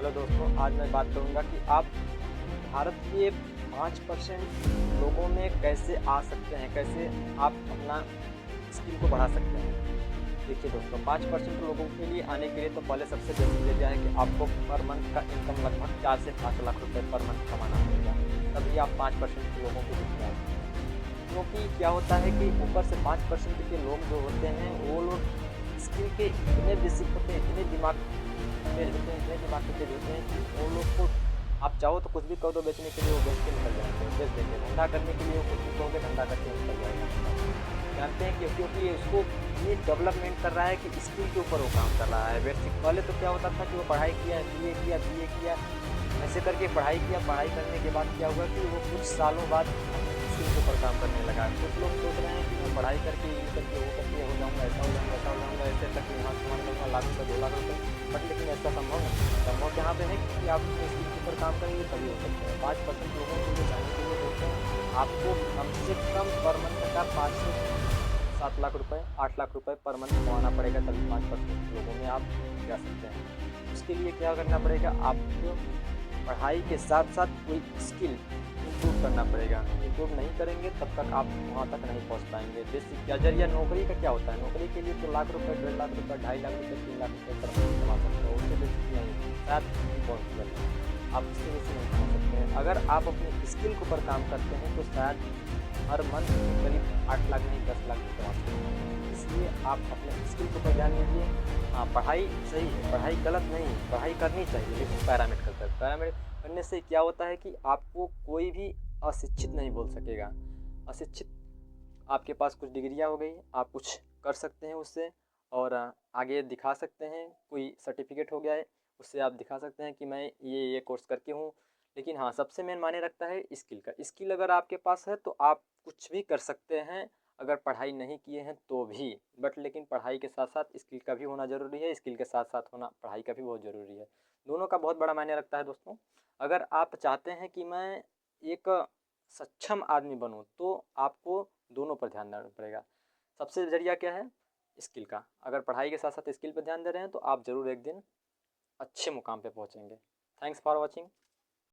Hello दोस्तों, आज मैं बात करूंगा कि आप भारत के 5% लोगों में कैसे आ सकते हैं, कैसे आप अपना स्किल को बढ़ा सकते हैं। देखिए दोस्तों, 5% लोगों के लिए आने के लिए तो पहले सबसे बेसिक एरिया है कि आपको पर मंथ का इनकम लगभग 4 से 5 लाख रुपए पर मंथ कमाना पड़ेगा, तभी आप 5% के लोगों को दिख जाएंगे। क्योंकि क्या होता है कि ऊपर से 5% के लोग जो होते हैं वो लोग स्किल के इतने बेसिक होते हैं, इतने दिमाग तेज होते हैं, इतने दिमाग के तेज होते हैं कि वो लोग को आप चाहो तो कुछ भी कर दो बेचने के लिए, वो बेच के निकल जाएंगे, बेच देंगे। धंधा करने के लिए वो कुछ भी कहोगे, धंधा करके निकल जाएगा। जानते हैं कि क्योंकि उसको ये डेवलपमेंट कर रहा है कि स्किल के ऊपर वो काम कर रहा है। बेसिक पहले तो क्या होता था कि वो पढ़ाई किया, बीए किया, ऐसे करके पढ़ाई किया। पढ़ाई करने के बाद क्या हुआ कि वो कुछ सालों बाद स्किल के ऊपर काम करने लगा। कुछ लोग सोच रहे हैं कि मैं पढ़ाई करके ये करके वो करके हो जाऊँगा, ऐसा हो जाऊँगा, वैसा हो जाऊँगा, ऐसे तक यहाँ कमा लूँगा लाख रुपये, 2 लाख रुपये। बट लेकिन ऐसा संभव नहीं। संभव कहाँ पे है कि आप अपने स्किल के ऊपर काम करेंगे तभी हो सकते हैं। 5% लोगों के लिए जाने के लिए दोस्तों आपको कम से कम पर मंथ का 5 से 7 लाख रुपए, 8 लाख रुपए पर मंथ कमाना पड़ेगा, तभी 5% लोगों में आप जा सकते हैं। उसके लिए क्या करना पड़ेगा, आपको पढ़ाई के साथ साथ कोई स्किल इम्प्रूव करना पड़ेगा। इम्प्रूव नहीं करेंगे तब तक आप वहाँ तक नहीं पहुँच पाएंगे। बेसिक क्या जरिया नौकरी का क्या होता है, नौकरी के लिए तो लाख रुपए, 1.5 लाख रुपए, 2.5 लाख रुपए, 3 लाख रुपए पर मंथ कमा सकते हो। उससे बेसिक नहीं, शायद पॉसिबल है, आप इससे बेसिक नहीं कमा सकते हैं। अगर आप अपने स्किल के ऊपर काम करते हैं तो शायद हर मंथ करीब 8 लाख नहीं 10 लाख रुपये कमा सकते हैं। इसलिए आप अपने स्किल के ऊपर ध्यान दीजिए। हाँ, पढ़ाई सही है, पढ़ाई गलत नहीं है, पढ़ाई करनी चाहिए, लेकिन पैरामीटर करते हैं। पैरामीटर करने से क्या होता है कि आपको कोई भी अशिक्षित नहीं बोल सकेगा। अशिक्षित, आपके पास कुछ डिग्रियाँ हो गई, आप कुछ कर सकते हैं उससे, और आगे दिखा सकते हैं। कोई सर्टिफिकेट हो गया है, उससे आप दिखा सकते हैं कि मैं ये कोर्स करके हूँ। लेकिन हाँ, सबसे मेन मायने रखता है स्किल का। स्किल अगर आपके पास है तो आप कुछ भी कर सकते हैं, अगर पढ़ाई नहीं किए हैं तो भी। बट लेकिन पढ़ाई के साथ साथ स्किल का भी होना ज़रूरी है, स्किल के साथ साथ होना पढ़ाई का भी बहुत ज़रूरी है। दोनों का बहुत बड़ा मायने रखता है दोस्तों। अगर आप चाहते हैं कि मैं एक सक्षम आदमी बनूं तो आपको दोनों पर ध्यान देना पड़ेगा। सबसे ज़रिया क्या है, स्किल का। अगर पढ़ाई के साथ साथ स्किल पर ध्यान दे रहे हैं तो आप ज़रूर एक दिन अच्छे मुकाम पे पहुंचेंगे। Thanks for watching.